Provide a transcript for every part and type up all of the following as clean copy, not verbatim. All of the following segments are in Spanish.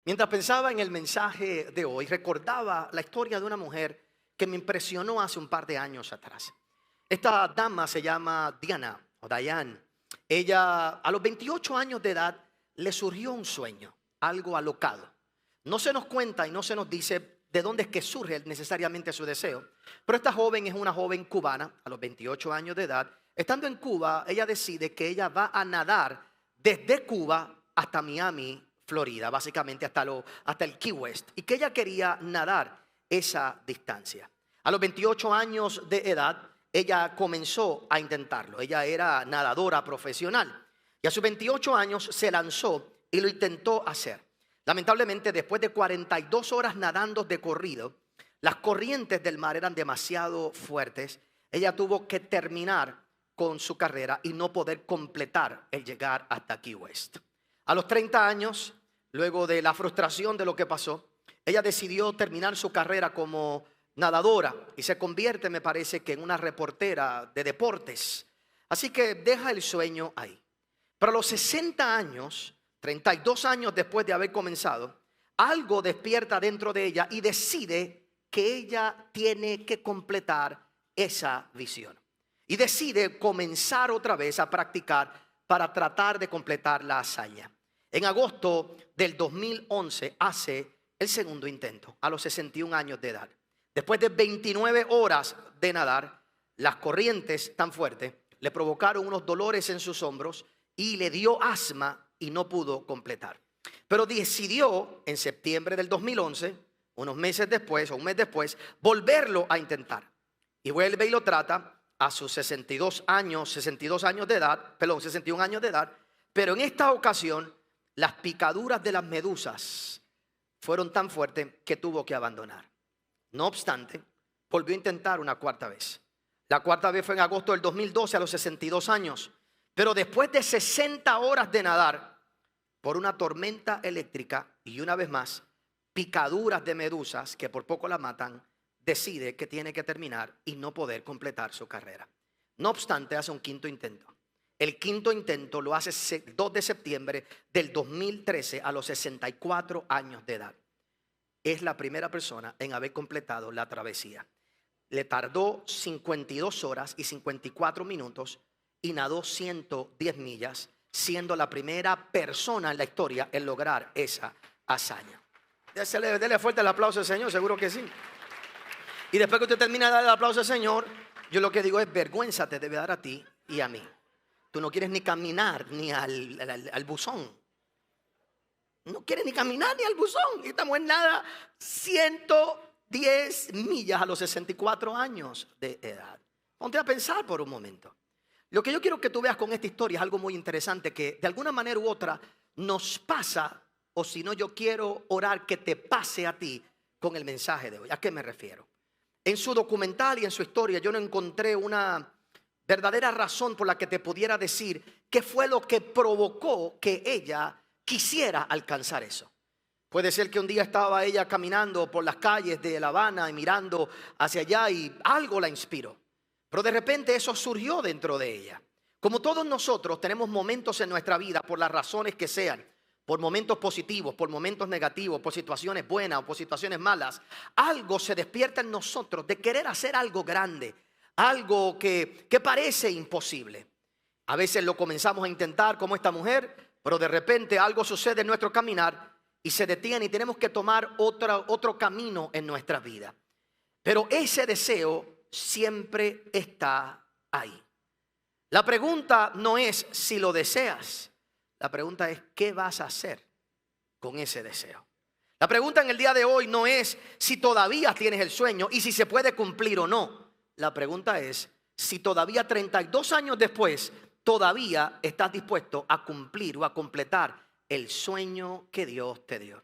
Mientras pensaba en el mensaje de hoy, recordaba la historia de una mujer que me impresionó hace un par de años atrás. Esta dama se llama Diana o Diane. Ella a los 28 años de edad le surgió un sueño, algo alocado. No se nos cuenta y no se nos dice de dónde es que surge necesariamente su deseo. Pero esta joven es una joven cubana a los 28 años de edad. Estando en Cuba, ella decide que ella va a nadar desde Cuba hasta Miami, Florida, básicamente hasta el Key West, y que ella quería nadar esa distancia. A los 28 años de edad, ella comenzó a intentarlo. Ella era nadadora profesional y a sus 28 años se lanzó y lo intentó hacer. Lamentablemente, después de 42 horas nadando de corrido, las corrientes del mar eran demasiado fuertes. Ella tuvo que terminar con su carrera y no poder completar el llegar hasta Key West. A los 30 años, luego de la frustración de lo que pasó, ella decidió terminar su carrera como nadadora y se convierte, me parece, que en una reportera de deportes. Así que deja el sueño ahí. Pero a los 60 años, 32 años después de haber comenzado, algo despierta dentro de ella y decide que ella tiene que completar esa visión. Y decide comenzar otra vez a practicar para tratar de completar la hazaña. En agosto del 2011 hace el segundo intento a los 61 años de edad. Después de 29 horas de nadar, las corrientes tan fuertes le provocaron unos dolores en sus hombros y le dio asma y no pudo completar. Pero decidió en septiembre del 2011, unos meses después o un mes después, volverlo a intentar. Y vuelve y lo trata a sus 61 años de edad, pero en esta ocasión las picaduras de las medusas fueron tan fuertes que tuvo que abandonar. No obstante, volvió a intentar una cuarta vez. La cuarta vez fue en agosto del 2012 a los 62 años. Pero después de 60 horas de nadar por una tormenta eléctrica y una vez más picaduras de medusas que por poco la matan, decide que tiene que terminar y no poder completar su carrera. No obstante, hace un quinto intento. El quinto intento lo hace 2 de septiembre del 2013 a los 64 años de edad. Es la primera persona en haber completado la travesía. Le tardó 52 horas y 54 minutos y nadó 110 millas, siendo la primera persona en la historia en lograr esa hazaña. Dele fuerte el aplauso al Señor, seguro que sí. Y después que usted termina de dar el aplauso al Señor, yo lo que digo es: vergüenza te debe dar a ti y a mí. Tú no quieres ni caminar ni al buzón. No quieres ni caminar ni al buzón. Y estamos en nada, 110 millas a los 64 años de edad. Ponte a pensar por un momento. Lo que yo quiero que tú veas con esta historia es algo muy interesante que de alguna manera u otra nos pasa, o si no, yo quiero orar que te pase a ti con el mensaje de hoy. ¿A qué me refiero? En su documental y en su historia yo no encontré una verdadera razón por la que te pudiera decir qué fue lo que provocó que ella quisiera alcanzar eso. Puede ser que un día estaba ella caminando por las calles de La Habana y mirando hacia allá y algo la inspiró. Pero de repente eso surgió dentro de ella. Como todos nosotros tenemos momentos en nuestra vida, por las razones que sean, por momentos positivos, por momentos negativos, por situaciones buenas o por situaciones malas, algo se despierta en nosotros de querer hacer algo grande, algo que parece imposible. A veces lo comenzamos a intentar como esta mujer, pero de repente algo sucede en nuestro caminar y se detiene y tenemos que tomar otro camino en nuestra vida. Pero ese deseo siempre está ahí. La pregunta no es si lo deseas. La pregunta es ¿qué vas a hacer con ese deseo? La pregunta en el día de hoy no es si todavía tienes el sueño y si se puede cumplir o no. La pregunta es si todavía 32 años después todavía estás dispuesto a cumplir o a completar el sueño que Dios te dio.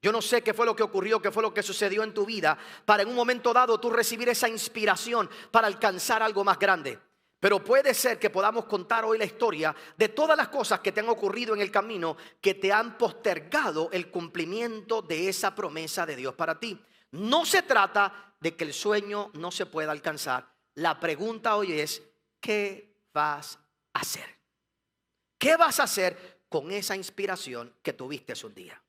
Yo no sé qué fue lo que ocurrió, qué fue lo que sucedió en tu vida para en un momento dado tú recibir esa inspiración para alcanzar algo más grande. Pero puede ser que podamos contar hoy la historia de todas las cosas que te han ocurrido en el camino que te han postergado el cumplimiento de esa promesa de Dios para ti. No se trata de que el sueño no se pueda alcanzar. La pregunta hoy es ¿qué vas a hacer? ¿Qué vas a hacer con esa inspiración que tuviste un día?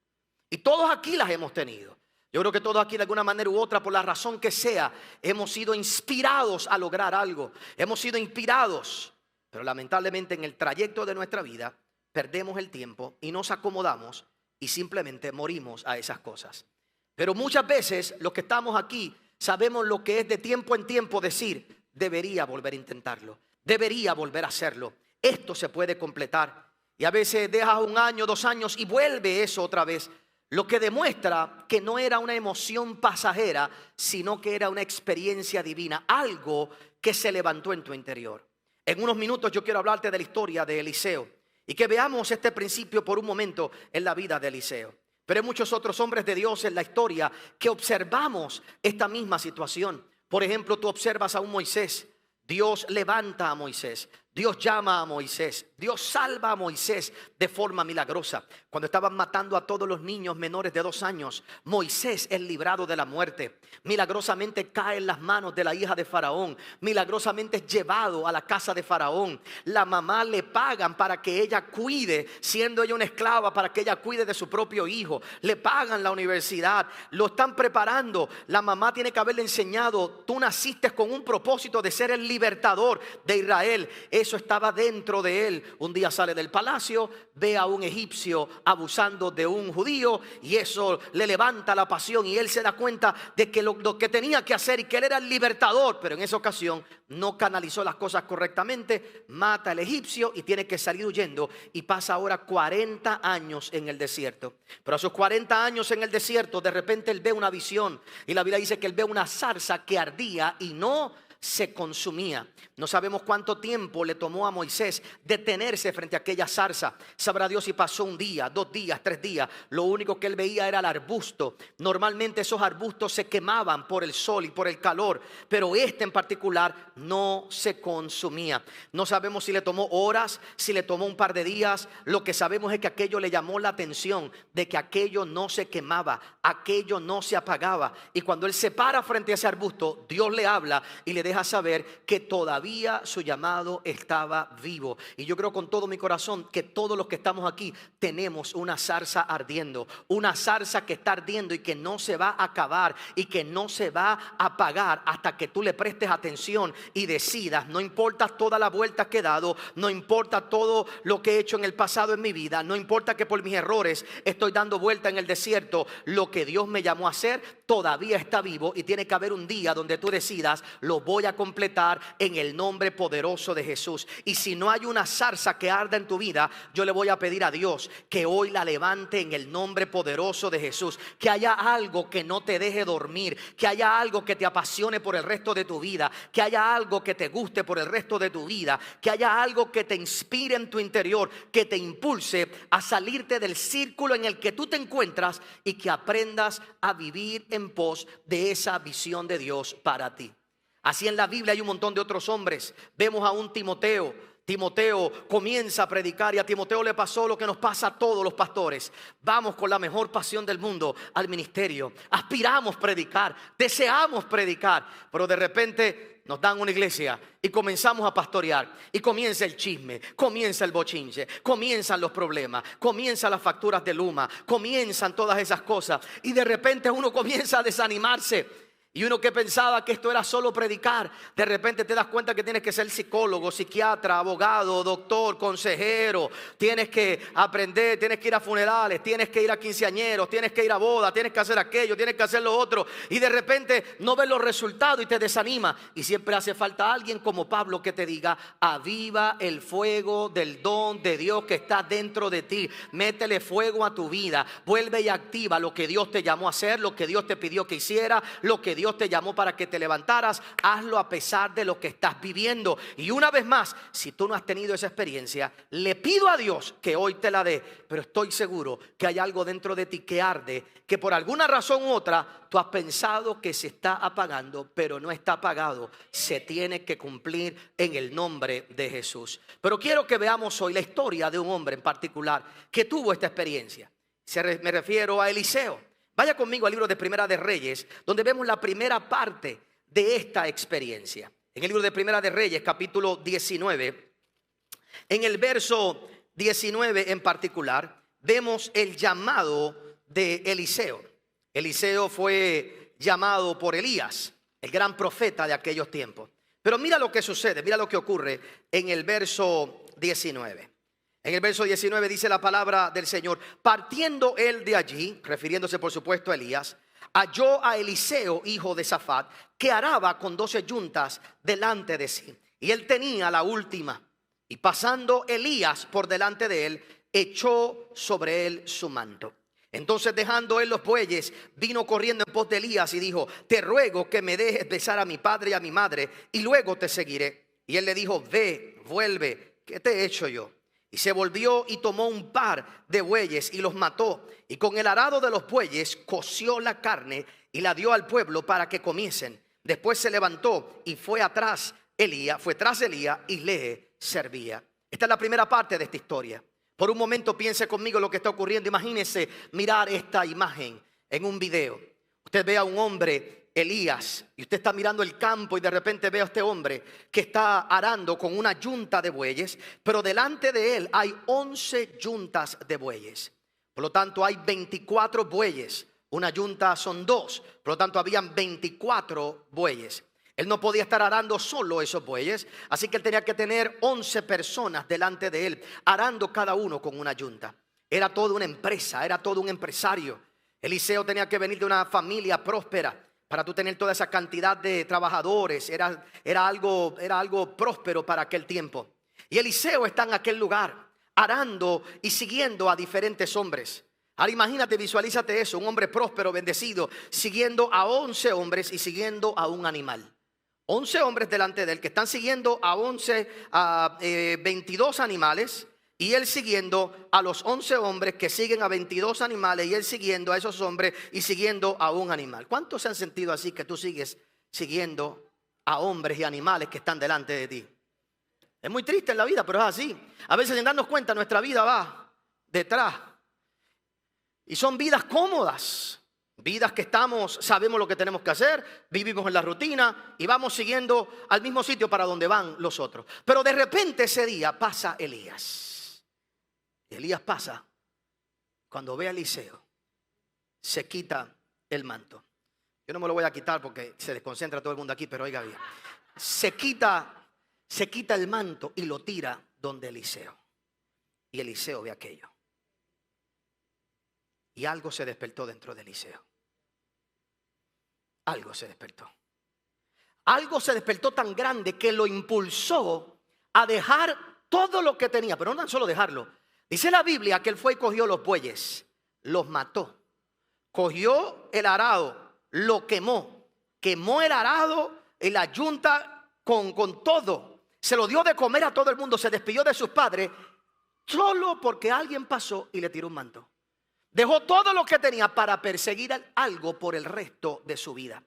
Y todos aquí las hemos tenido. Yo creo que todos aquí de alguna manera u otra, por la razón que sea, hemos sido inspirados a lograr algo. Hemos sido inspirados, pero lamentablemente en el trayecto de nuestra vida perdemos el tiempo y nos acomodamos y simplemente morimos a esas cosas. Pero muchas veces los que estamos aquí sabemos lo que es de tiempo en tiempo decir, debería volver a intentarlo, debería volver a hacerlo. Esto se puede completar. Y a veces dejas 1 año, 2 años y vuelve eso otra vez. Lo que demuestra que no era una emoción pasajera, sino que era una experiencia divina, algo que se levantó en tu interior. En unos minutos yo quiero hablarte de la historia de Eliseo y que veamos este principio por un momento en la vida de Eliseo. Pero hay muchos otros hombres de Dios en la historia que observamos esta misma situación. Por ejemplo, tú observas a un Moisés. Dios levanta a Moisés, Dios llama a Moisés, Dios salva a Moisés de forma milagrosa. Cuando estaban matando a todos los niños menores de 2 años, Moisés es librado de la muerte. Milagrosamente cae en las manos de la hija de Faraón. Milagrosamente es llevado a la casa de Faraón. La mamá le pagan para que ella cuide, siendo ella una esclava, para que ella cuide de su propio hijo. Le pagan la universidad, lo están preparando. La mamá tiene que haberle enseñado, tú naciste con un propósito de ser el libertador de Israel. Eso estaba dentro de él. Un día sale del palacio, ve a un egipcio abusando de un judío y eso le levanta la pasión y él se da cuenta de que lo que tenía que hacer y que él era el libertador, pero en esa ocasión no canalizó las cosas correctamente, mata al egipcio y tiene que salir huyendo y pasa ahora 40 años en el desierto. Pero a sus 40 años en el desierto, de repente él ve una visión y la Biblia dice que él ve una zarza que ardía y no se consumía. No sabemos cuánto tiempo le tomó a Moisés detenerse frente a aquella zarza. Sabrá Dios si pasó 1 día, 2 días, 3 días. Lo único que él veía era el arbusto. Normalmente esos arbustos se quemaban por el sol y por el calor, pero este en particular no se consumía. No sabemos si le tomó horas, si le tomó un par de días. Lo que sabemos es que aquello le llamó la atención, de que aquello no se quemaba, aquello no se apagaba. Y cuando él se para frente a ese arbusto, Dios le habla y le deja saber que todavía su llamado estaba vivo. Y yo creo con todo mi corazón que todos los que estamos aquí tenemos una zarza ardiendo, una zarza que está ardiendo y que no se va a acabar y que no se va a apagar hasta que tú le prestes atención y decidas. No importa toda la vuelta que he dado, no importa todo lo que he hecho en el pasado en mi vida, no importa que por mis errores estoy dando vuelta en el desierto, lo que Dios me llamó a hacer todavía está vivo y tiene que haber un día donde tú decidas, lo voy a completar en el nombre poderoso de Jesús. Y si no hay una zarza que arda en tu vida, yo le voy a pedir a Dios que hoy la levante en el nombre poderoso de Jesús. Que haya algo que no te deje dormir, que haya algo que te apasione por el resto de tu vida, que haya algo que te guste por el resto de tu vida, que haya algo que te inspire en tu interior, que te impulse a salirte del círculo en el que tú te encuentras y que aprendas a vivir en pos de esa visión de Dios para ti. Así en la Biblia hay un montón de otros hombres. Vemos a un Timoteo. Timoteo comienza a predicar y a Timoteo le pasó lo que nos pasa a todos los pastores. Vamos con la mejor pasión del mundo al ministerio. Aspiramos a predicar, deseamos predicar, pero de repente nos dan una iglesia y comenzamos a pastorear y comienza el chisme, comienza el bochinche, comienzan los problemas, comienzan las facturas de Luma, comienzan todas esas cosas y de repente uno comienza a desanimarse. Y uno que pensaba que esto era solo predicar, de repente te das cuenta que tienes que ser psicólogo, psiquiatra, abogado, doctor, consejero. Tienes que aprender, tienes que ir a funerales, tienes que ir a quinceañeros, tienes que ir a bodas, tienes que hacer aquello, tienes que hacer lo otro. Y de repente no ves los resultados y te desanima. Y siempre hace falta alguien como Pablo que te diga, aviva el fuego del don de Dios que está dentro de ti. Métele fuego a tu vida, vuelve y activa lo que Dios te llamó a hacer, lo que Dios te pidió que hiciera, lo que Dios te llamó para que te levantaras. Hazlo a pesar de lo que estás viviendo. Y una vez más, si tú no has tenido esa experiencia, le pido a Dios que hoy te la dé. Pero estoy seguro que hay algo dentro de ti que arde, que por alguna razón u otra tú has pensado que se está apagando, pero no está apagado. Se tiene que cumplir en el nombre de Jesús. Pero quiero que veamos hoy la historia de un hombre en particular que tuvo esta experiencia. Me refiero a Eliseo. Vaya conmigo al libro de Primera de Reyes, donde vemos la primera parte de esta experiencia. En el libro de Primera de Reyes, capítulo 19, en el verso 19 en particular, vemos el llamado de Eliseo. Eliseo fue llamado por Elías, el gran profeta de aquellos tiempos. Pero mira lo que sucede, mira lo que ocurre en el verso 19. En el verso 19 dice la palabra del Señor: partiendo él de allí, refiriéndose por supuesto a Elías, halló a Eliseo, hijo de Safat, que araba con 12 yuntas delante de sí. Y él tenía la última. Y pasando Elías por delante de él, echó sobre él su manto. Entonces, dejando él los bueyes, vino corriendo en pos de Elías y dijo: te ruego que me dejes besar a mi padre y a mi madre, y luego te seguiré. Y él le dijo: ve, vuelve, ¿qué te he hecho yo? Y se volvió y tomó un par de bueyes y los mató, y con el arado de los bueyes coció la carne y la dio al pueblo para que comiesen. Después se levantó y fue tras Elías y le servía. Esta es la primera parte de esta historia. Por un momento piense conmigo lo que está ocurriendo. Imagínese mirar esta imagen en un video. Usted ve a un hombre, Elías, y usted está mirando el campo y de repente ve a este hombre que está arando con una yunta de bueyes, pero delante de él hay 11 yuntas de bueyes. Por lo tanto hay 24 bueyes. Una yunta son 2, por lo tanto habían 24 bueyes. Él no podía estar arando solo esos bueyes, así que él tenía que tener 11 personas delante de él, arando cada uno con una yunta. Era toda una empresa, era todo un empresario. Eliseo tenía que venir de una familia próspera para tú tener toda esa cantidad de trabajadores. Era algo próspero para aquel tiempo. Y Eliseo está en aquel lugar, arando y siguiendo a diferentes hombres. Ahora imagínate, visualízate eso, un hombre próspero, bendecido, siguiendo a 11 hombres y siguiendo a un animal. 11 hombres delante de él que están siguiendo a 22 animales, y él siguiendo a los 11 hombres que siguen a 22 animales, y él siguiendo a esos hombres y siguiendo a un animal. ¿Cuántos se han sentido así, que tú sigues siguiendo a hombres y animales que están delante de ti? Es muy triste en la vida, pero es así. A veces, sin darnos cuenta, nuestra vida va detrás. Y son vidas cómodas. Vidas que sabemos lo que tenemos que hacer, vivimos en la rutina y vamos siguiendo al mismo sitio para donde van los otros. Pero de repente ese día pasa Elías. Y Elías pasa, cuando ve a Eliseo, se quita el manto. Yo no me lo voy a quitar porque se desconcentra todo el mundo aquí, pero oiga bien. Se quita el manto y lo tira donde Eliseo. Y Eliseo ve aquello. Y algo se despertó dentro de Eliseo. Algo se despertó. Algo se despertó tan grande que lo impulsó a dejar todo lo que tenía. Pero no tan solo dejarlo. Dice la Biblia que él fue y cogió los bueyes, los mató. Cogió el arado, lo quemó. Quemó el arado y la yunta con todo. Se lo dio de comer a todo el mundo. Se despidió de sus padres solo porque alguien pasó y le tiró un manto. Dejó todo lo que tenía para perseguir algo por el resto de su vida.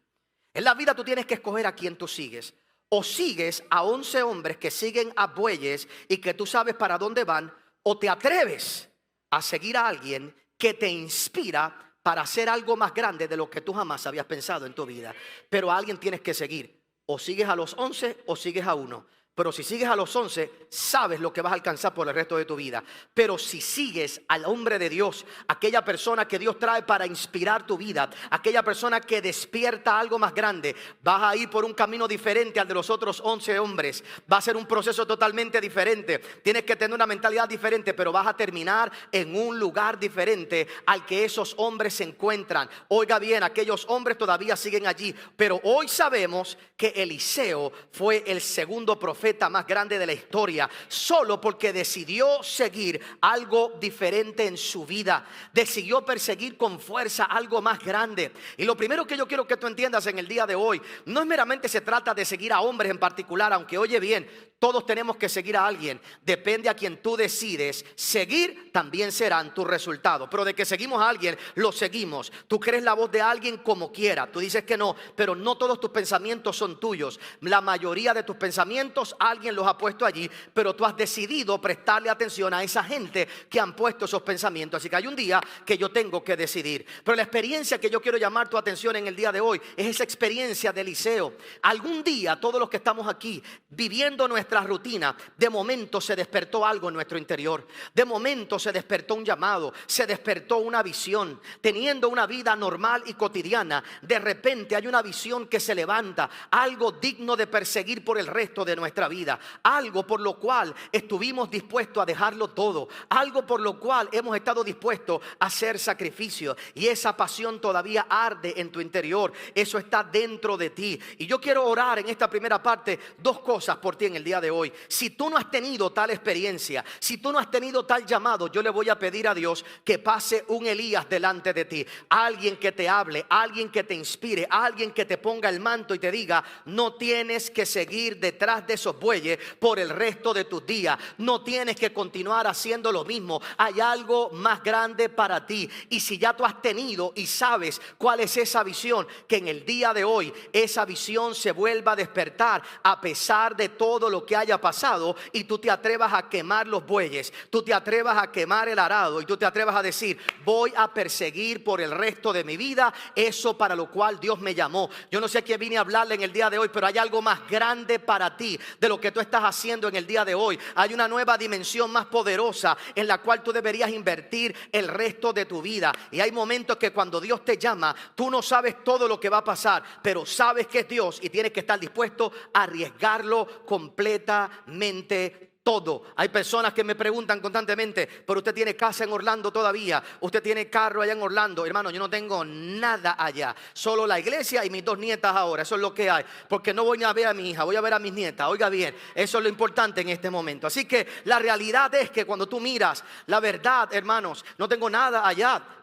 En la vida tú tienes que escoger a quién tú sigues. O sigues a 11 hombres que siguen a bueyes y que tú sabes para dónde van, o te atreves a seguir a alguien que te inspira para hacer algo más grande de lo que tú jamás habías pensado en tu vida. Pero a alguien tienes que seguir. O sigues a los 11 o sigues a uno. Pero si sigues a los 11, sabes lo que vas a alcanzar por el resto de tu vida. Pero si sigues al hombre de Dios, aquella persona que Dios trae para inspirar tu vida, aquella persona que despierta algo más grande, vas a ir por un camino diferente al de los otros 11 hombres. Va a ser un proceso totalmente diferente. Tienes que tener una mentalidad diferente, pero vas a terminar en un lugar diferente al que esos hombres se encuentran. Oiga bien, aquellos hombres todavía siguen allí, pero hoy sabemos que Eliseo fue el segundo profeta más grande de la historia, solo porque decidió seguir algo diferente en su vida. Decidió perseguir con fuerza algo más grande. Y lo primero que yo quiero que tú entiendas en el día de hoy, no es meramente se trata de seguir a hombres en particular, aunque oye bien, todos tenemos que seguir a alguien. Depende a quien tú decides seguir, también serán tus resultados. Pero de que seguimos a alguien, lo seguimos. Tú crees la voz de alguien como quiera. Tú dices que no, pero no todos tus pensamientos son tuyos. La mayoría de tus pensamientos alguien los ha puesto allí, pero tú has decidido prestarle atención a esa gente que han puesto esos pensamientos. Así que hay un día que yo tengo que decidir. Pero la experiencia que yo quiero llamar tu atención en el día de hoy es esa experiencia de Eliseo. Algún día todos los que estamos aquí viviendo nuestra rutina, de momento se despertó algo en nuestro interior. De momento se despertó un llamado, se despertó una visión. Teniendo una vida normal y cotidiana, de repente hay una visión que se levanta, algo digno de perseguir por el resto de nuestra vida, algo por lo cual estuvimos dispuestos a dejarlo todo, algo por lo cual hemos estado dispuestos a hacer sacrificio, y esa pasión todavía arde en tu interior. Eso está dentro de ti, y yo quiero orar en esta primera parte dos cosas por ti en el día de hoy. Si tú no has tenido tal experiencia, si tú no has tenido tal llamado, yo le voy a pedir a Dios que pase un Elías delante de ti, alguien que te hable, alguien que te inspire, alguien que te ponga el manto y te diga: no tienes que seguir detrás de esos bueyes por el resto de tus días, no tienes que continuar haciendo lo mismo, hay algo más grande para ti. Y si ya tú has tenido y sabes cuál es esa visión, que en el día de hoy esa visión se vuelva a despertar a pesar de todo lo que haya pasado, y tú te atrevas a quemar los bueyes, tú te atrevas a quemar el arado, y tú te atrevas a decir: voy a perseguir por el resto de mi vida eso para lo cual Dios me llamó. Yo no sé a quién vine a hablarle en el día de hoy, pero hay algo más grande para ti de lo que tú estás haciendo en el día de hoy. Hay una nueva dimensión más poderosa en la cual tú deberías invertir el resto de tu vida. Y hay momentos que cuando Dios te llama, tú no sabes todo lo que va a pasar, pero sabes que es Dios y tienes que estar dispuesto a arriesgarlo completamente todo. Hay personas que me preguntan constantemente: pero usted tiene casa en Orlando todavía, usted tiene carro allá en Orlando. Hermano, yo no tengo nada allá, solo la iglesia y mis dos nietas ahora. Eso es lo que hay, porque no voy a ver a mi hija, voy a ver a mis nietas. Oiga bien, eso es lo importante en este momento. Así que la realidad es que cuando tú miras la verdad, hermanos, no tengo nada allá.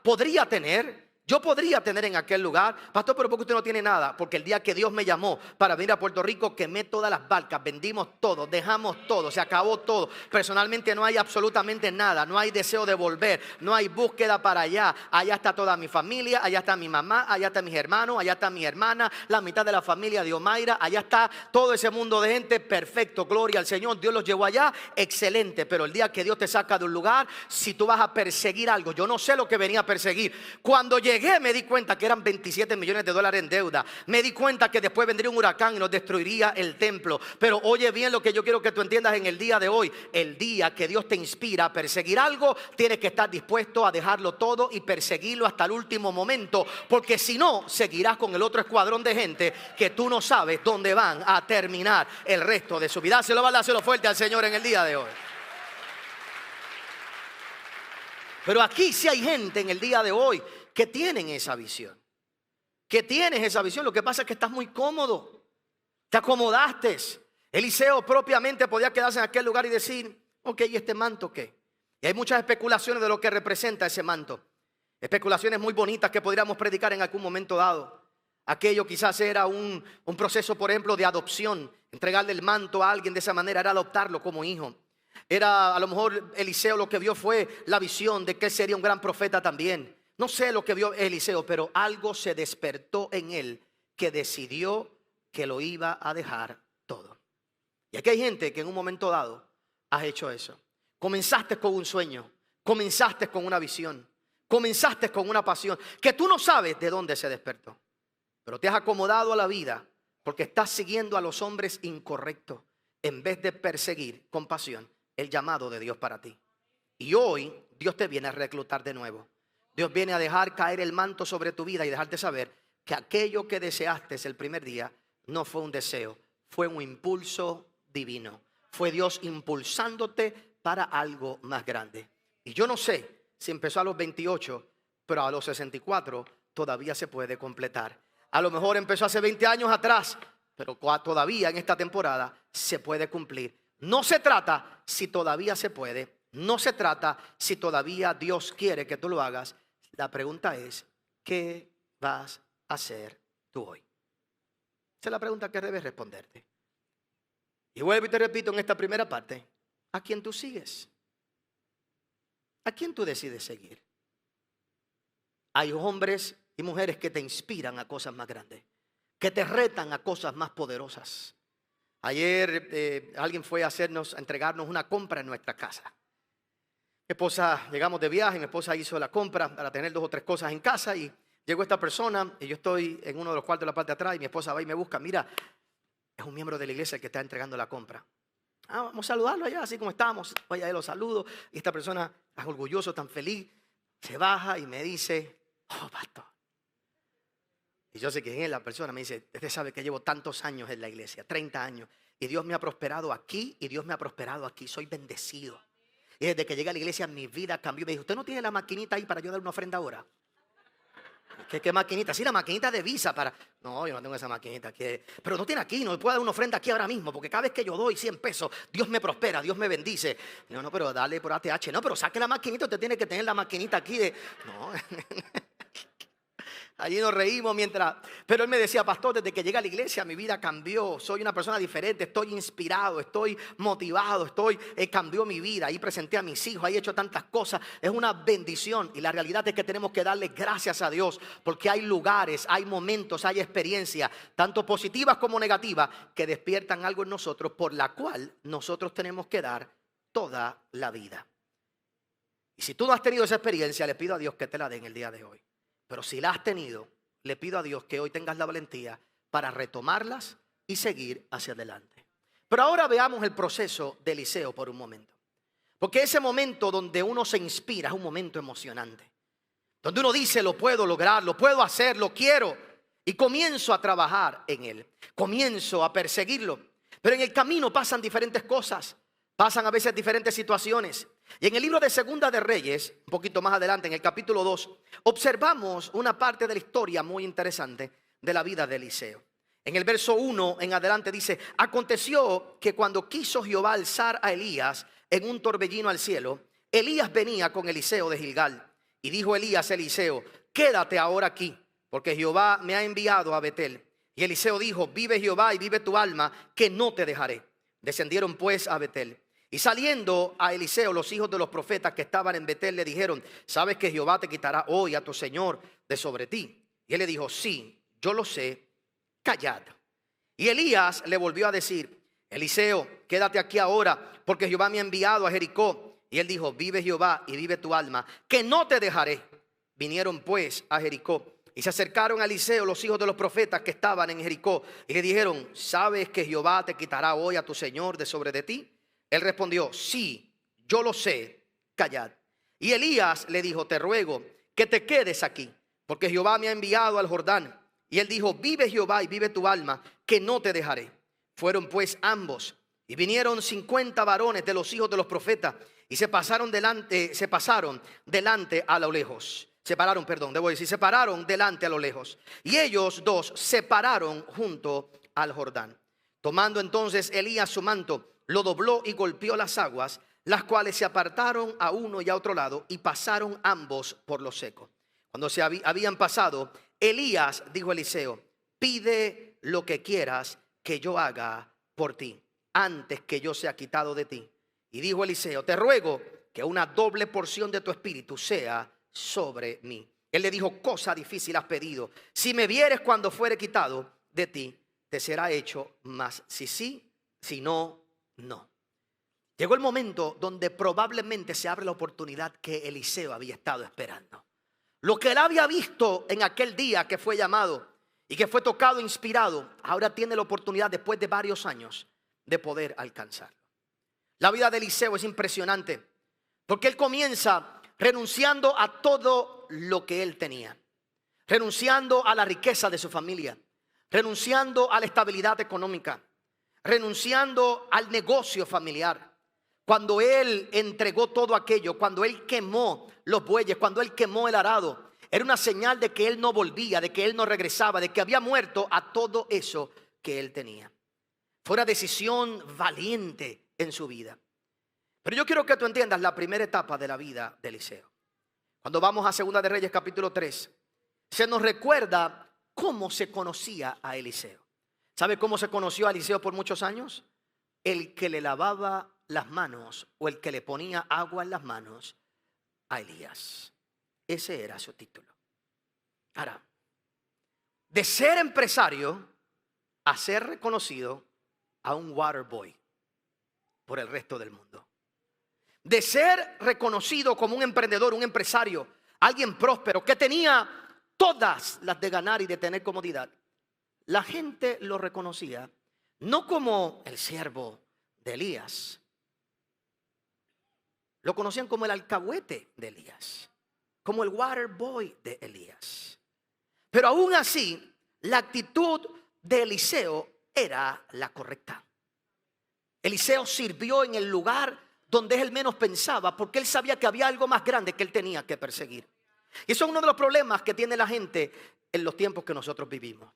Yo podría tener en aquel lugar: pastor, pero ¿por qué usted no tiene nada? Porque el día que Dios me llamó para venir a Puerto Rico, quemé todas las barcas, vendimos todo, dejamos todo, se acabó todo. Personalmente no hay absolutamente nada, no hay deseo de volver, no hay búsqueda para allá. Allá está toda mi familia, allá está mi mamá, allá están mis hermanos, allá está mi hermana, la mitad de la familia de Omaira, allá está todo ese mundo de gente. Perfecto, gloria al Señor, Dios los llevó allá, excelente. Pero el día que Dios te saca de un lugar, si tú vas a perseguir algo, yo no sé lo que venía a perseguir. Cuando llegué me di cuenta que eran 27 millones de dólares en deuda. Me di cuenta que después vendría un huracán y nos destruiría el templo. Pero oye bien lo que yo quiero que tú entiendas en el día de hoy: el día que Dios te inspira a perseguir algo, tienes que estar dispuesto a dejarlo todo y perseguirlo hasta el último momento, porque si no, seguirás con el otro escuadrón de gente que tú no sabes dónde van a terminar el resto de su vida. Se lo va a dar fuerte al Señor en el día de hoy. Pero aquí sí hay gente en el día de hoy que tienen esa visión, que tienes esa visión. Lo que pasa es que estás muy cómodo, te acomodaste. Eliseo propiamente podía quedarse en aquel lugar y decir: ok, ¿y este manto qué? Y hay muchas especulaciones de lo que representa ese manto, especulaciones muy bonitas que podríamos predicar en algún momento dado. Aquello quizás era un proceso, por ejemplo, de adopción. Entregarle el manto a alguien de esa manera era adoptarlo como hijo. Era, a lo mejor Eliseo lo que vio fue la visión de que él sería un gran profeta también. No sé lo que vio Eliseo, pero algo se despertó en él que decidió que lo iba a dejar todo. Y aquí hay gente que en un momento dado has hecho eso. Comenzaste con un sueño, comenzaste con una visión, comenzaste con una pasión que tú no sabes de dónde se despertó, pero te has acomodado a la vida porque estás siguiendo a los hombres incorrectos en vez de perseguir con pasión el llamado de Dios para ti. Y hoy Dios te viene a reclutar de nuevo. Dios viene a dejar caer el manto sobre tu vida y dejarte saber que aquello que deseaste el primer día no fue un deseo, fue un impulso divino. Fue Dios impulsándote para algo más grande. Y yo no sé si empezó a los 28, pero a los 64 todavía se puede completar. A lo mejor empezó hace 20 años atrás, pero todavía en esta temporada se puede cumplir. No se trata si todavía se puede, no se trata si todavía Dios quiere que tú lo hagas. La pregunta es: ¿qué vas a hacer tú hoy? Esa es la pregunta que debes responderte. Y vuelvo y te repito en esta primera parte: ¿a quién tú sigues? ¿A quién tú decides seguir? Hay hombres y mujeres que te inspiran a cosas más grandes, que te retan a cosas más poderosas. Ayer alguien fue a entregarnos una compra en nuestra casa. Mi esposa, llegamos de viaje, mi esposa hizo la compra para tener 2 o 3 cosas en casa y llegó esta persona y yo estoy en uno de los cuartos de la parte de atrás y mi esposa va y me busca. Mira, es un miembro de la iglesia el que está entregando la compra. Vamos a saludarlo allá, así como estamos. Voy a lo saludo y esta persona tan orgulloso, tan feliz, se baja y me dice, oh, pastor. Y yo sé quién es la persona. Me dice, usted sabe que llevo tantos años en la iglesia, 30 años. Y Dios me ha prosperado aquí y Dios me ha prosperado aquí. Soy bendecido. Y desde que llegué a la iglesia mi vida cambió. Me dijo, ¿usted no tiene la maquinita ahí para yo dar una ofrenda ahora? ¿Qué maquinita? Sí, la maquinita de Visa para... No, yo no tengo esa maquinita aquí. Pero no tiene aquí, no puedo dar una ofrenda aquí ahora mismo. Porque cada vez que yo doy 100 pesos, Dios me prospera, Dios me bendice. No, pero dale por ATH. No, pero saque la maquinita, usted tiene que tener la maquinita aquí de... No... Allí nos reímos pero él me decía, pastor, desde que llegué a la iglesia mi vida cambió. Soy una persona diferente, estoy inspirado, estoy motivado, cambió mi vida. Ahí presenté a mis hijos, ahí he hecho tantas cosas. Es una bendición y la realidad es que tenemos que darle gracias a Dios porque hay lugares, hay momentos, hay experiencias, tanto positivas como negativas, que despiertan algo en nosotros por la cual nosotros tenemos que dar toda la vida. Y si tú no has tenido esa experiencia, le pido a Dios que te la dé en el día de hoy. Pero si la has tenido, le pido a Dios que hoy tengas la valentía para retomarlas y seguir hacia adelante. Pero ahora veamos el proceso de Eliseo por un momento. Porque ese momento donde uno se inspira es un momento emocionante. Donde uno dice, lo puedo lograr, lo puedo hacer, lo quiero. Y comienzo a trabajar en él. Comienzo a perseguirlo. Pero en el camino pasan diferentes cosas. Pasan a veces diferentes situaciones. Y en el libro de Segunda de Reyes, un poquito más adelante, en el capítulo 2, observamos una parte de la historia muy interesante de la vida de Eliseo. En el verso 1 en adelante dice, aconteció que cuando quiso Jehová alzar a Elías en un torbellino al cielo, Elías venía con Eliseo de Gilgal. Y dijo Elías a Eliseo, quédate ahora aquí, porque Jehová me ha enviado a Betel. Y Eliseo dijo, vive Jehová y vive tu alma, que no te dejaré. Descendieron pues a Betel. Y saliendo a Eliseo, los hijos de los profetas que estaban en Betel le dijeron, ¿sabes que Jehová te quitará hoy a tu señor de sobre ti? Y él le dijo, sí, yo lo sé, callad. Y Elías le volvió a decir, Eliseo, quédate aquí ahora, porque Jehová me ha enviado a Jericó. Y él dijo, vive Jehová y vive tu alma, que no te dejaré. Vinieron pues a Jericó. Y se acercaron a Eliseo los hijos de los profetas que estaban en Jericó. Y le dijeron, ¿sabes que Jehová te quitará hoy a tu señor de sobre de ti? Él respondió, sí, yo lo sé, callad. Y Elías le dijo, te ruego que te quedes aquí, porque Jehová me ha enviado al Jordán. Y él dijo, vive Jehová y vive tu alma, que no te dejaré. Fueron pues ambos, y vinieron 50 varones de los hijos de los profetas, y se pasaron delante a lo lejos. Se pararon delante a lo lejos. Y ellos dos se pararon junto al Jordán. Tomando entonces Elías su manto, lo dobló y golpeó las aguas, las cuales se apartaron a uno y a otro lado, y pasaron ambos por lo seco. Cuando se habían pasado, Elías dijo a Eliseo, pide lo que quieras que yo haga por ti, antes que yo sea quitado de ti. Y dijo Eliseo, te ruego que una doble porción de tu espíritu sea sobre mí. Él le dijo, cosa difícil has pedido. Si me vieres cuando fuere quitado de ti, te será hecho, mas si sí, si no, no. Llegó el momento donde probablemente se abre la oportunidad que Eliseo había estado esperando. Lo que él había visto en aquel día que fue llamado y que fue tocado, inspirado, ahora tiene la oportunidad después de varios años de poder alcanzarlo. La vida de Eliseo es impresionante porque él comienza renunciando a todo lo que él tenía, renunciando a la riqueza de su familia, renunciando a la estabilidad económica, renunciando al negocio familiar. Cuando él entregó todo aquello, cuando él quemó los bueyes, cuando él quemó el arado, era una señal de que él no volvía, de que él no regresaba, de que había muerto a todo eso que él tenía. Fue una decisión valiente en su vida. Pero yo quiero que tú entiendas la primera etapa de la vida de Eliseo. Cuando vamos a Segunda de Reyes capítulo 3, se nos recuerda cómo se conocía a Eliseo. ¿Sabe cómo se conoció a Eliseo por muchos años? El que le lavaba las manos o el que le ponía agua en las manos a Elías. Ese era su título. Ahora, de ser empresario a ser reconocido a un water boy por el resto del mundo. De ser reconocido como un emprendedor, un empresario, alguien próspero que tenía todas las de ganar y de tener comodidad, la gente lo reconocía no como el siervo de Elías, lo conocían como el alcahuete de Elías, como el water boy de Elías. Pero aún así, la actitud de Eliseo era la correcta. Eliseo sirvió en el lugar donde él menos pensaba, porque él sabía que había algo más grande que él tenía que perseguir. Y eso es uno de los problemas que tiene la gente en los tiempos que nosotros vivimos.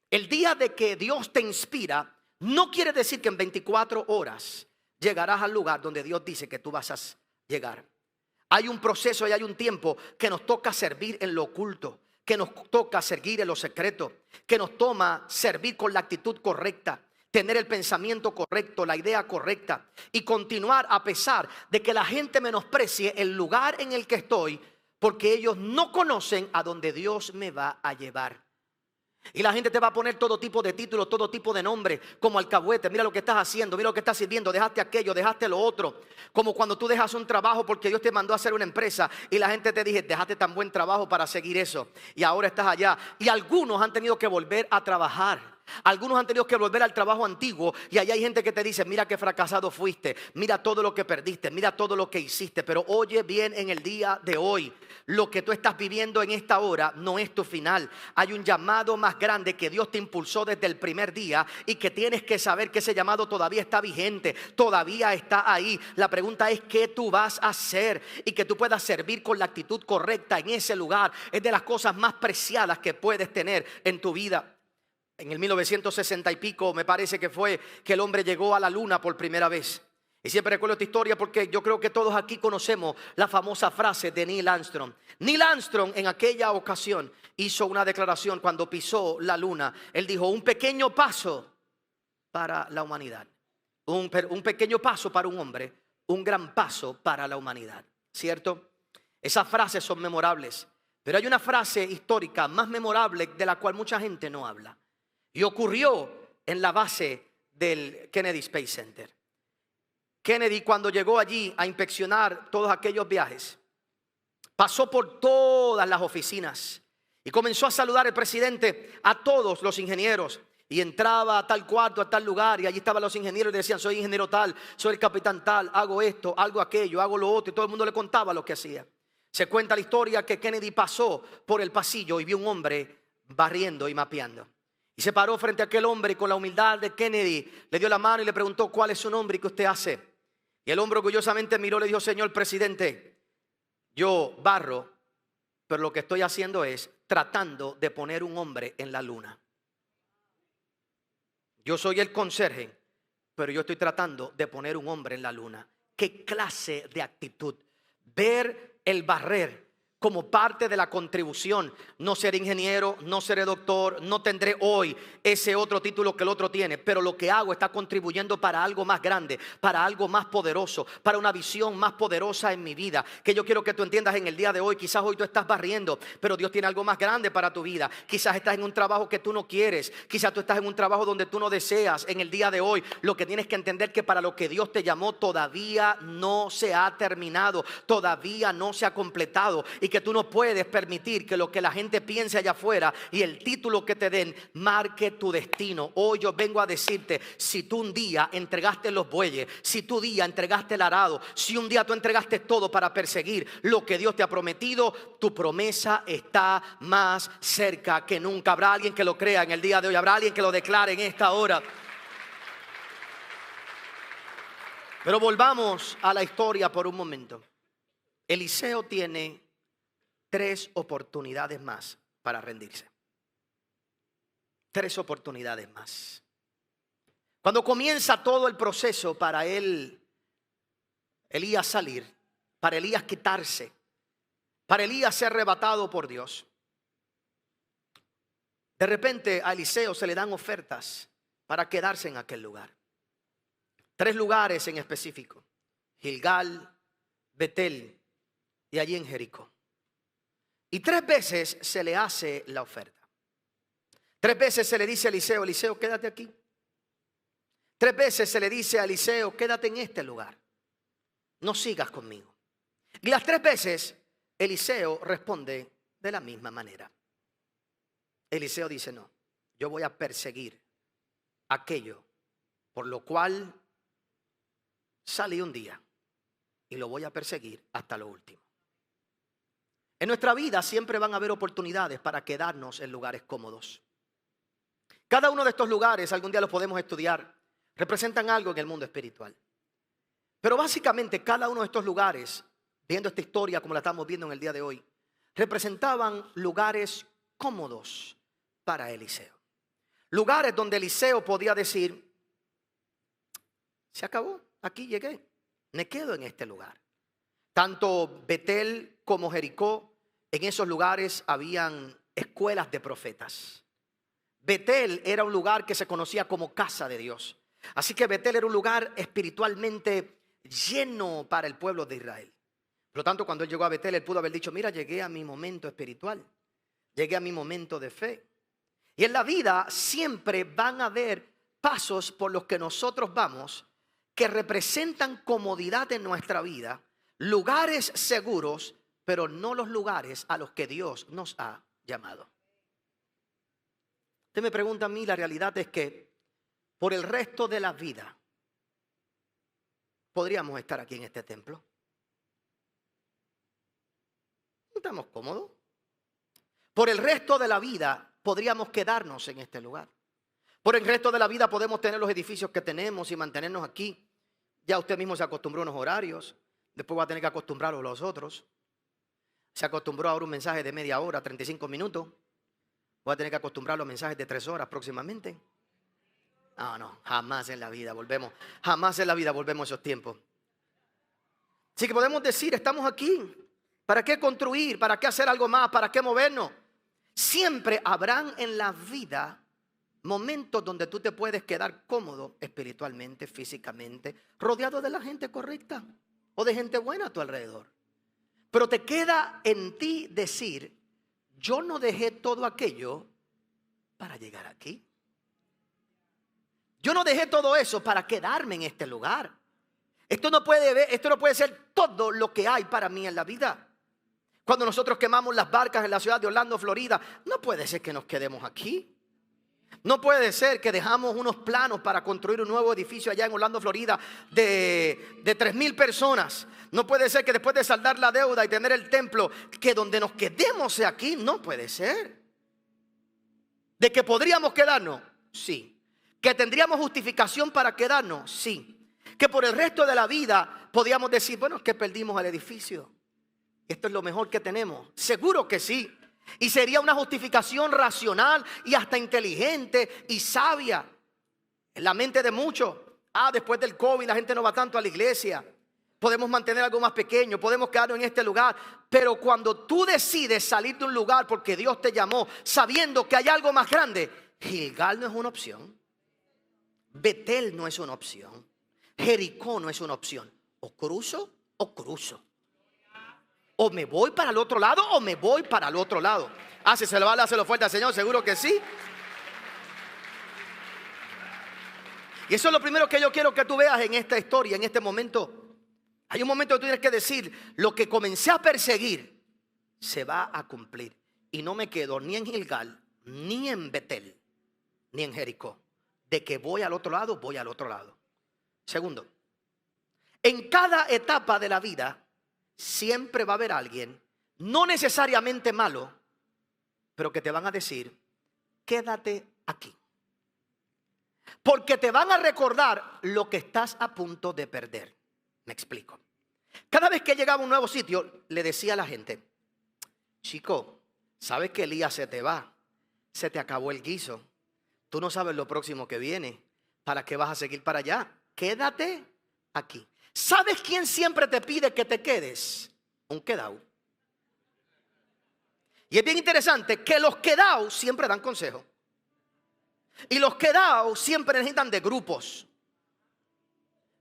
El día de que Dios te inspira, no quiere decir que en 24 horas llegarás al lugar donde Dios dice que tú vas a llegar. Hay un proceso y hay un tiempo que nos toca servir en lo oculto, que nos toca servir en lo secreto, que nos toma servir con la actitud correcta, tener el pensamiento correcto, la idea correcta y continuar a pesar de que la gente menosprecie el lugar en el que estoy, porque ellos no conocen a donde Dios me va a llevar. Y la gente te va a poner todo tipo de títulos, todo tipo de nombres, como alcahuete. Mira lo que estás haciendo, mira lo que estás sirviendo, dejaste aquello, dejaste lo otro. Como cuando tú dejas un trabajo porque Dios te mandó a hacer una empresa y la gente te dice, dejaste tan buen trabajo para seguir eso y ahora estás allá. Y algunos han tenido que volver a trabajar. Algunos han tenido que volver al trabajo antiguo y allá hay gente que te dice, mira qué fracasado fuiste, mira todo lo que perdiste, mira todo lo que hiciste. Pero oye bien, en el día de hoy, lo que tú estás viviendo en esta hora no es tu final. Hay un llamado más grande que Dios te impulsó desde el primer día y que tienes que saber que ese llamado todavía está vigente, todavía está ahí. La pregunta es qué tú vas a hacer, y que tú puedas servir con la actitud correcta en ese lugar es de las cosas más preciadas que puedes tener en tu vida. En el 1960 y pico me parece que fue que el hombre llegó a la luna por primera vez. Y siempre recuerdo esta historia porque yo creo que todos aquí conocemos la famosa frase de Neil Armstrong. Neil Armstrong en aquella ocasión hizo una declaración cuando pisó la luna. Él dijo, un pequeño paso para la humanidad. Un pequeño paso para un hombre, un gran paso para la humanidad. ¿Cierto? Esas frases son memorables. Pero hay una frase histórica más memorable de la cual mucha gente no habla. Y ocurrió en la base del Kennedy Space Center. Kennedy, cuando llegó allí a inspeccionar todos aquellos viajes, pasó por todas las oficinas y comenzó a saludar al presidente a todos los ingenieros. Y entraba a tal cuarto, a tal lugar, y allí estaban los ingenieros y decían, soy ingeniero tal, soy el capitán tal, hago esto, hago aquello, hago lo otro. Y todo el mundo le contaba lo que hacía. Se cuenta la historia que Kennedy pasó por el pasillo y vio un hombre barriendo y mapeando. Y se paró frente a aquel hombre y con la humildad de Kennedy le dio la mano y le preguntó, ¿cuál es su nombre y qué usted hace? Y el hombre orgullosamente miró y le dijo, señor presidente, yo barro, pero lo que estoy haciendo es tratando de poner un hombre en la luna. Yo soy el conserje, pero yo estoy tratando de poner un hombre en la luna. ¿Qué clase de actitud? Ver el barrer como parte de la contribución. No seré ingeniero, no seré doctor, no tendré hoy ese otro título que el otro tiene, pero lo que hago está contribuyendo para algo más grande, para algo más poderoso, para una visión más poderosa en mi vida, que yo quiero que tú entiendas en el día de hoy. Quizás hoy tú estás barriendo, pero Dios tiene algo más grande para tu vida. Quizás estás en un trabajo que tú no quieres, quizás tú estás en un trabajo donde tú no deseas. En el día de hoy lo que tienes que entender que para lo que Dios te llamó todavía no se ha terminado, todavía no se ha completado, y que tú no puedes permitir que lo que la gente piense allá afuera y el título que te den marque tu destino. Hoy yo vengo a decirte, si tú un día entregaste los bueyes, si tú un día entregaste el arado, si un día tú entregaste todo para perseguir lo que Dios te ha prometido, tu promesa está más cerca que nunca. Habrá alguien que lo crea en el día de hoy, habrá alguien que lo declare en esta hora. Pero volvamos a la historia por un momento. Eliseo tiene 3 oportunidades más para rendirse. 3 oportunidades más. Cuando comienza todo el proceso para Elías salir, para Elías quitarse, para Elías ser arrebatado por Dios, de repente a Eliseo se le dan ofertas para quedarse en aquel lugar. 3 lugares en específico: Gilgal, Betel y allí en Jericó. Y 3 veces se le hace la oferta. 3 veces se le dice a Eliseo, Eliseo, quédate aquí. 3 veces se le dice a Eliseo, quédate en este lugar, no sigas conmigo. Y las 3 veces Eliseo responde de la misma manera. Eliseo dice, no, yo voy a perseguir aquello por lo cual salí un día y lo voy a perseguir hasta lo último. En nuestra vida siempre van a haber oportunidades para quedarnos en lugares cómodos. Cada uno de estos lugares, algún día los podemos estudiar, representan algo en el mundo espiritual. Pero básicamente cada uno de estos lugares, viendo esta historia como la estamos viendo en el día de hoy, representaban lugares cómodos para Eliseo. Lugares donde Eliseo podía decir, se acabó, aquí llegué, me quedo en este lugar. Tanto Betel como Jericó, en esos lugares habían escuelas de profetas. Betel era un lugar que se conocía como casa de Dios. Así que Betel era un lugar espiritualmente lleno para el pueblo de Israel. Por lo tanto, cuando él llegó a Betel, él pudo haber dicho, mira, llegué a mi momento espiritual, llegué a mi momento de fe. Y en la vida siempre van a haber pasos por los que nosotros vamos que representan comodidad en nuestra vida, lugares seguros, pero no los lugares a los que Dios nos ha llamado. Usted me pregunta a mí, la realidad es que por el resto de la vida podríamos estar aquí en este templo. ¿No estamos cómodos? Por el resto de la vida podríamos quedarnos en este lugar. Por el resto de la vida podemos tener los edificios que tenemos y mantenernos aquí. Ya usted mismo se acostumbró a unos horarios. Después va a tener que acostumbrarlo a los otros. Se acostumbró ahora a un mensaje de media hora, 35 minutos. Voy a tener que acostumbrar a los mensajes de 3 horas próximamente. No, jamás en la vida volvemos. Jamás en la vida volvemos a esos tiempos. Así que podemos decir, estamos aquí. ¿Para qué construir? ¿Para qué hacer algo más? ¿Para qué movernos? Siempre habrán en la vida momentos donde tú te puedes quedar cómodo espiritualmente, físicamente, rodeado de la gente correcta o de gente buena a tu alrededor. Pero te queda en ti decir, yo no dejé todo aquello para llegar aquí. Yo no dejé todo eso para quedarme en este lugar. Esto no puede ser todo lo que hay para mí en la vida. Cuando nosotros quemamos las barcas en la ciudad de Orlando, Florida, no puede ser que nos quedemos aquí. No puede ser que dejamos unos planos para construir un nuevo edificio allá en Orlando, Florida de 3,000 personas. No puede ser que después de saldar la deuda y tener el templo, que donde nos quedemos sea aquí. No puede ser. ¿De que podríamos quedarnos? Sí. ¿Que tendríamos justificación para quedarnos? Sí. Que por el resto de la vida podíamos decir, bueno, es que perdimos el edificio. Esto es lo mejor que tenemos. Seguro que sí. Y sería una justificación racional y hasta inteligente y sabia. En la mente de muchos. Después del COVID la gente no va tanto a la iglesia. Podemos mantener algo más pequeño. Podemos quedarnos en este lugar. Pero cuando tú decides salir de un lugar porque Dios te llamó, sabiendo que hay algo más grande, Gilgal no es una opción. Betel no es una opción. Jericó no es una opción. O cruzo o cruzo. O me voy para el otro lado o me voy para el otro lado. Si se lo vale, hácelo fuerte al Señor, seguro que sí. Y eso es lo primero que yo quiero que tú veas en esta historia, en este momento. Hay un momento que tú tienes que decir, lo que comencé a perseguir se va a cumplir. Y no me quedo ni en Gilgal, ni en Betel, ni en Jericó. De que voy al otro lado, voy al otro lado. Segundo, en cada etapa de la vida siempre va a haber alguien, no necesariamente malo, pero que te van a decir, quédate aquí. Porque te van a recordar lo que estás a punto de perder. Me explico. Cada vez que llegaba a un nuevo sitio, le decía a la gente, chico, sabes que Elías se te va, se te acabó el guiso. Tú no sabes lo próximo que viene. ¿Para qué vas a seguir para allá? Quédate aquí. ¿Sabes quién siempre te pide que te quedes? Un quedao. Y es bien interesante que los quedaos siempre dan consejo. Y los quedaos siempre necesitan de grupos.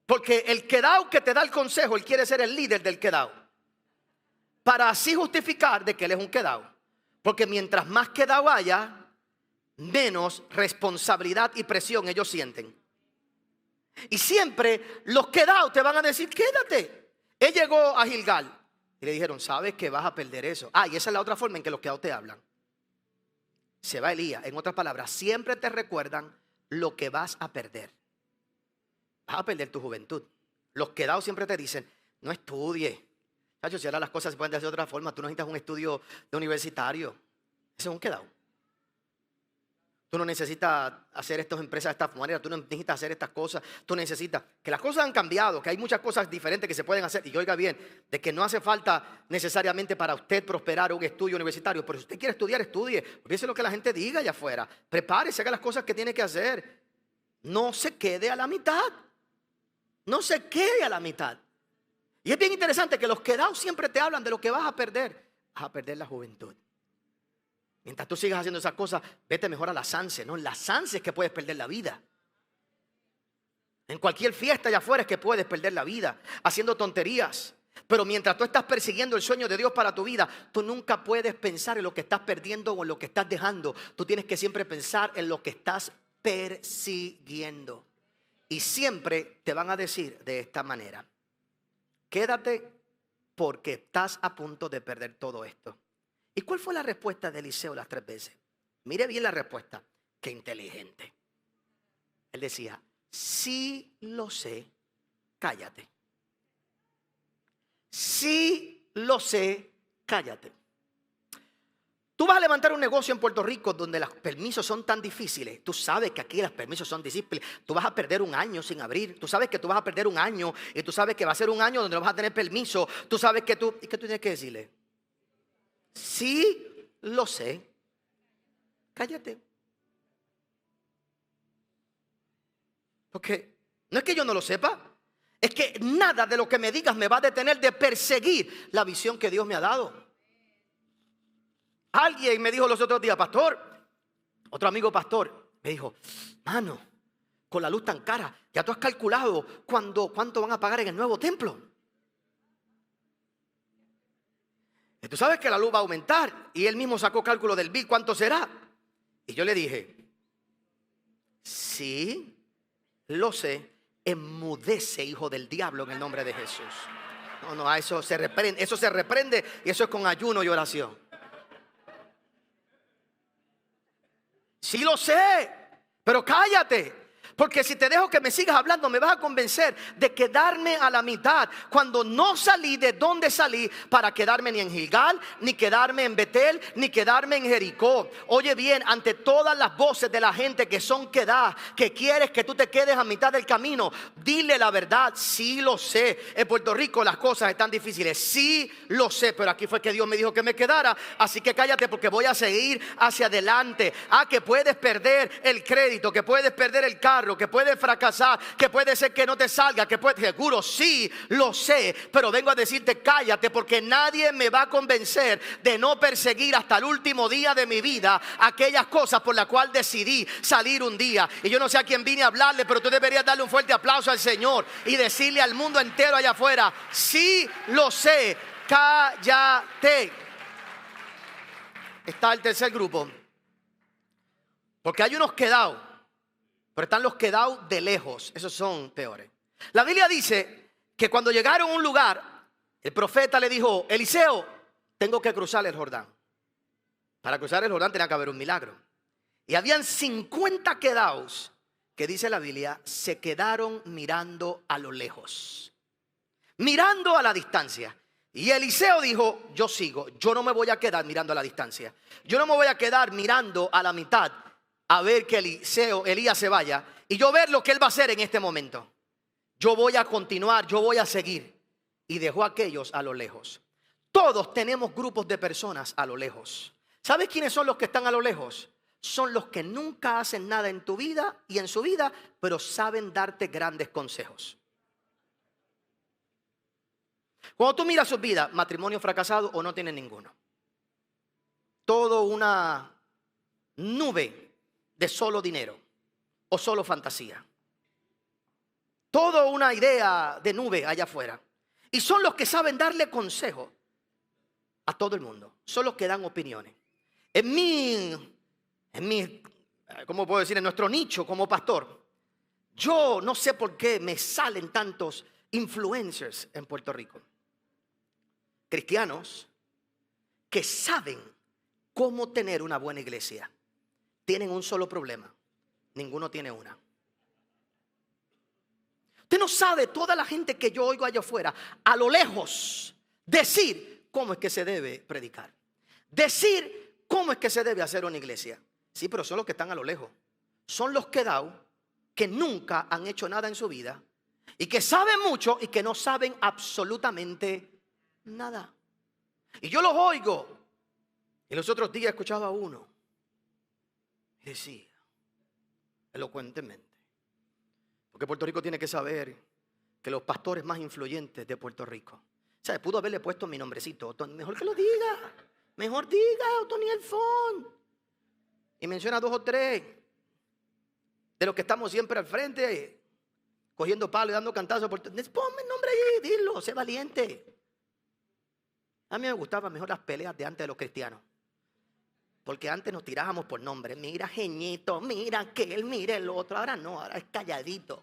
Porque el quedao que te da el consejo, él quiere ser el líder del quedao. Para así justificar de que él es un quedao. Porque mientras más quedao haya, menos responsabilidad y presión ellos sienten. Y siempre los quedados te van a decir, quédate. Él llegó a Gilgal y le dijeron, sabes que vas a perder eso. Y esa es la otra forma en que los quedados te hablan. Se va Elías. En otras palabras, siempre te recuerdan lo que vas a perder. Vas a perder tu juventud. Los quedados siempre te dicen, no estudie. Chacho, si ahora las cosas se pueden hacer de otra forma, tú no necesitas un estudio de universitario. Ese es un quedado. Tú no necesitas hacer estas empresas de esta manera, tú no necesitas hacer estas cosas, tú necesitas, que las cosas han cambiado, que hay muchas cosas diferentes que se pueden hacer, y oiga bien, de que no hace falta necesariamente para usted prosperar un estudio universitario, pero si usted quiere estudiar, estudie, olvídese lo que la gente diga allá afuera, prepárese, haga las cosas que tiene que hacer, no se quede a la mitad, no se quede a la mitad. Y es bien interesante que los quedados siempre te hablan de lo que vas a perder la juventud. Mientras tú sigas haciendo esas cosas, vete mejor a la Sanse. No, en la Sanse es que puedes perder la vida. En cualquier fiesta allá afuera es que puedes perder la vida haciendo tonterías. Pero mientras tú estás persiguiendo el sueño de Dios para tu vida, tú nunca puedes pensar en lo que estás perdiendo o en lo que estás dejando. Tú tienes que siempre pensar en lo que estás persiguiendo. Y siempre te van a decir de esta manera: quédate porque estás a punto de perder todo esto. ¿Y cuál fue la respuesta de Eliseo las 3 veces? Mire bien la respuesta. Qué inteligente. Él decía, sí lo sé, cállate. Sí lo sé, cállate. Tú vas a levantar un negocio en Puerto Rico donde los permisos son tan difíciles. Tú sabes que aquí los permisos son difíciles. Tú vas a perder un año sin abrir. Tú sabes que tú vas a perder un año y tú sabes que va a ser un año donde no vas a tener permiso. Tú sabes que ¿y qué tú tienes que decirle? Sí lo sé, cállate. Porque no es que yo no lo sepa, es que nada de lo que me digas me va a detener de perseguir la visión que Dios me ha dado. Alguien me dijo los otros días, pastor, otro amigo pastor, me dijo, mano, con la luz tan cara, ya tú has calculado cuánto van a pagar en el nuevo templo. Y tú sabes que la luz va a aumentar. Y él mismo sacó cálculo del bill, ¿cuánto será? Y yo le dije, sí, lo sé, enmudece, hijo del diablo, en el nombre de Jesús. No, a eso se reprende y eso es con ayuno y oración. Sí lo sé, pero cállate. Porque si te dejo que me sigas hablando, me vas a convencer de quedarme a la mitad, cuando no salí de donde salí para quedarme ni en Gilgal, ni quedarme en Betel, ni quedarme en Jericó. Oye bien, ante todas las voces de la gente que son quedadas, que quieres que tú te quedes a mitad del camino, dile la verdad. Sí lo sé, en Puerto Rico las cosas están difíciles, sí lo sé, pero aquí fue que Dios me dijo que me quedara, así que cállate porque voy a seguir hacia adelante. Que puedes perder el crédito, que puedes perder el carro, que puedes fracasar, que puede ser que no te salga, que puede, seguro, sí, lo sé, pero vengo a decirte cállate, porque nadie me va a convencer de no perseguir hasta el último día de mi vida aquellas cosas por las cuales decidí salir un día. Y yo no sé a quién vine a hablarle, pero tú deberías darle un fuerte aplauso al Señor y decirle al mundo entero allá afuera, sí lo sé, cállate. Está el tercer grupo, porque hay unos quedados, pero están los quedados de lejos. Esos son peores. La Biblia dice que cuando llegaron a un lugar, el profeta le dijo, Eliseo, tengo que cruzar el Jordán. Para cruzar el Jordán tenía que haber un milagro. Y habían 50 quedados que, dice la Biblia, se quedaron mirando a lo lejos, mirando a la distancia. Y Eliseo dijo, yo sigo, yo no me voy a quedar mirando a la distancia. Yo no me voy a quedar mirando a la mitad a ver que Elías se vaya y yo ver lo que él va a hacer en este momento. Yo voy a continuar, yo voy a seguir. Y dejó a aquellos a lo lejos. Todos tenemos grupos de personas a lo lejos. ¿Sabes quiénes son los que están a lo lejos? Son los que nunca hacen nada en tu vida y en su vida, pero saben darte grandes consejos. Cuando tú miras sus vidas, matrimonio fracasado o no tienen ninguno. Todo una nube de solo dinero o solo fantasía. Todo una idea de nube allá afuera. Y son los que saben darle consejo a todo el mundo. Son los que dan opiniones. ¿Cómo puedo decir? En nuestro nicho como pastor, Yo no sé por qué me salen tantos influencers en Puerto Rico. Cristianos que saben cómo tener una buena iglesia. Tienen un solo problema. Ninguno tiene una. Usted no sabe toda la gente que yo oigo allá afuera, a lo lejos, decir cómo es que se debe predicar. Decir cómo es que se debe hacer una iglesia. Sí, pero son los que están a lo lejos. Son los quedados que nunca han hecho nada en su vida y que saben mucho y que no saben absolutamente nada. Y yo los oigo. Y los otros días escuchaba a uno y decía elocuentemente, porque Puerto Rico tiene que saber que los pastores más influyentes de Puerto Rico, ¿sabe? Pudo haberle puesto mi nombrecito, mejor que lo diga, mejor diga Otoniel Font, y menciona 2 o 3 de los que estamos siempre al frente, cogiendo palo y dando cantazos. Ponme el nombre ahí, dilo, sé valiente. A mí me gustaban mejor las peleas de antes de los cristianos. Porque antes nos tirábamos por nombre. Mira Jeñito, mira aquel, mira el otro. Ahora no, ahora es calladito.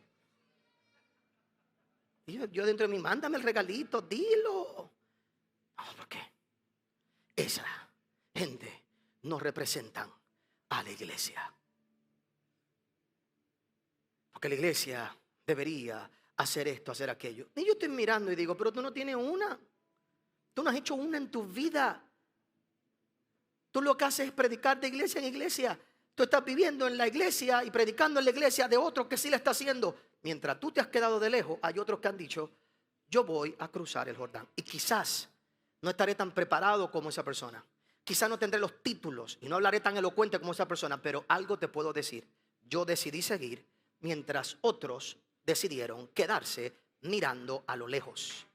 Y yo dentro de mí, mándame el regalito, dilo. No, ¿por qué? Esa gente no representan a la iglesia. Porque la iglesia debería hacer esto, hacer aquello. Y yo estoy mirando y digo, pero tú no tienes una. Tú no has hecho una en tu vida. Tú lo que haces es predicar de iglesia en iglesia. Tú estás viviendo en la iglesia y predicando en la iglesia de otros que sí la está haciendo. Mientras tú te has quedado de lejos, hay otros que han dicho, yo voy a cruzar el Jordán. Y quizás no estaré tan preparado como esa persona. Quizás no tendré los títulos y no hablaré tan elocuente como esa persona. Pero algo te puedo decir. Yo decidí seguir mientras otros decidieron quedarse mirando a lo lejos.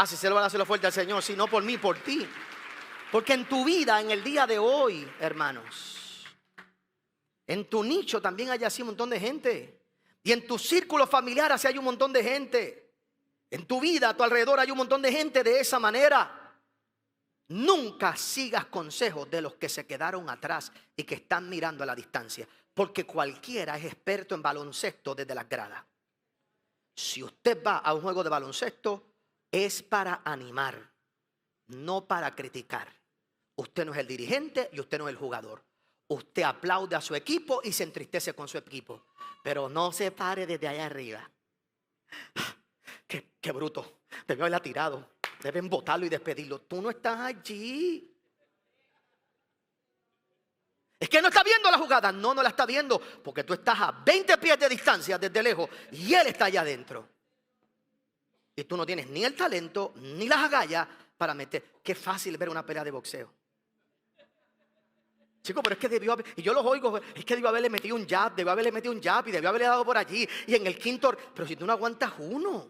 Si se lo van a hacer fuerte al Señor, si no por mí, por ti. Porque en tu vida, en el día de hoy, hermanos, en tu nicho también hay así un montón de gente. Y en tu círculo familiar así hay un montón de gente. En tu vida, a tu alrededor hay un montón de gente de esa manera. Nunca sigas consejos de los que se quedaron atrás y que están mirando a la distancia. Porque cualquiera es experto en baloncesto desde las gradas. Si usted va a un juego de baloncesto, es para animar, no para criticar. Usted no es el dirigente y usted no es el jugador. Usted aplaude a su equipo y se entristece con su equipo. Pero no se pare desde allá arriba. Qué bruto. Debió haberla tirado. Deben botarlo y despedirlo. Tú no estás allí. Es que no está viendo la jugada. No la está viendo. Porque tú estás a 20 pies de distancia desde lejos y él está allá adentro. Y tú no tienes ni el talento ni las agallas para meter. Qué fácil ver una pelea de boxeo. Chicos, pero es que debió haber, y yo los oigo, es que debió haberle metido un jab, debió haberle metido un jab y debió haberle dado por allí. Y en el quinto, pero si tú no aguantas uno.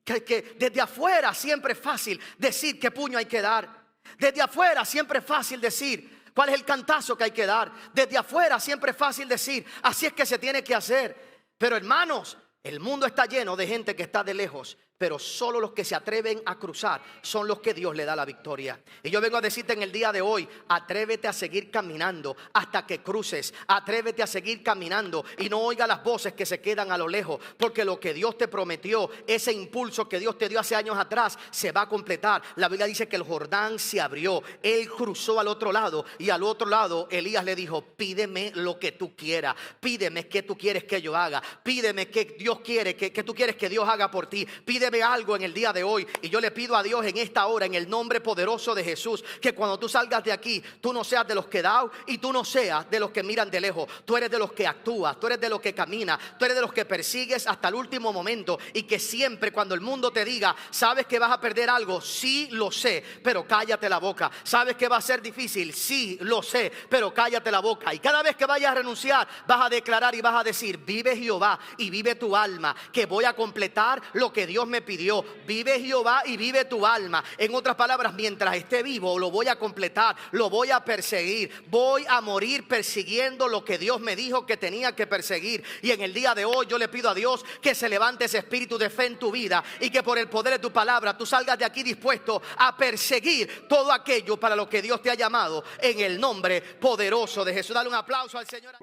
Que desde afuera siempre es fácil decir qué puño hay que dar. Desde afuera siempre es fácil decir cuál es el cantazo que hay que dar. Desde afuera siempre es fácil decir, así es que se tiene que hacer. Pero hermanos, el mundo está lleno de gente que está de lejos, pero solo los que se atreven a cruzar son los que Dios le da la victoria. Y yo vengo a decirte en el día de hoy, atrévete a seguir caminando hasta que cruces. Atrévete a seguir caminando y no oiga las voces que se quedan a lo lejos, porque lo que Dios te prometió, ese impulso que Dios te dio hace años atrás, se va a completar. La Biblia dice que el Jordán se abrió, él cruzó al otro lado y al otro lado Elías le dijo, pídeme lo que tú quieras, pídeme qué tú quieres que yo haga, pídeme qué Dios quiere, que tú quieres que Dios haga por ti, pídeme algo en el día de hoy. Y yo le pido a Dios en esta hora, en el nombre poderoso de Jesús, que cuando tú salgas de aquí, tú no seas de los que dan y tú no seas de los que miran de lejos. Tú eres de los que actúas, tú eres de los que caminas, tú eres de los que persigues hasta el último momento. Y que siempre cuando el mundo te diga, sabes que vas a perder algo, sí lo sé, pero cállate la boca. Sabes que va a ser difícil, sí lo sé, pero cállate la boca. Y cada vez que vayas a renunciar, vas a declarar y vas a decir, vive Jehová y vive tu alma, que voy a completar lo que Dios me me pidió. Vive Jehová y vive tu alma. En otras palabras, mientras esté vivo lo voy a completar, lo voy a perseguir. Voy a morir persiguiendo lo que Dios me dijo que tenía que perseguir. Y en el día de hoy yo le pido a Dios que se levante ese espíritu de fe en tu vida y que por el poder de tu palabra tú salgas de aquí dispuesto a perseguir todo aquello para lo que Dios te ha llamado, en el nombre poderoso de Jesús. Dale un aplauso al Señor.